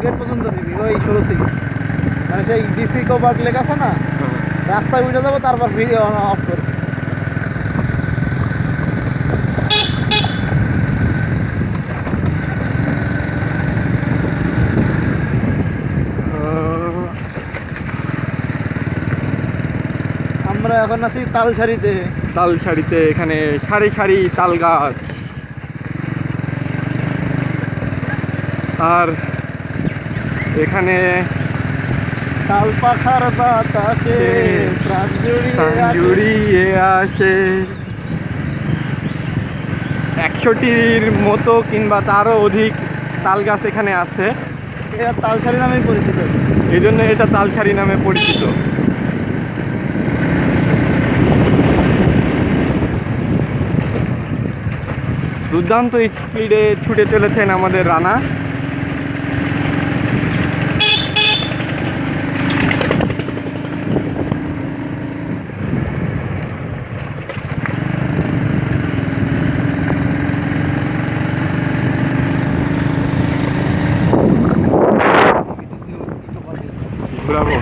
Gate পর্যন্ত নিবি ওই 16 থেকে, মানে সেই ডিসি কভার লেখা আছে না, রাস্তায় উঠে যাবো তারপর ভিডিও অফ করে। আমরা এখন আছি তালসারিতে। তালসারিতে এখানে সারি সারি তাল গাছ, আর এখানে তাল পাখার বাতাসে প্রাণ জুড়িয়ে আসে 100টির মতো কিংবা তারও অধিক তাল গাছ এখানে আছে, এটা তালসারি নামেই পরিচিত। এই জন্য এটা তালসারি নামে পরিচিত। দুর্দান্ত স্পিডে ছুটে চলেছেন আমাদের রানা। ঘোরাবো।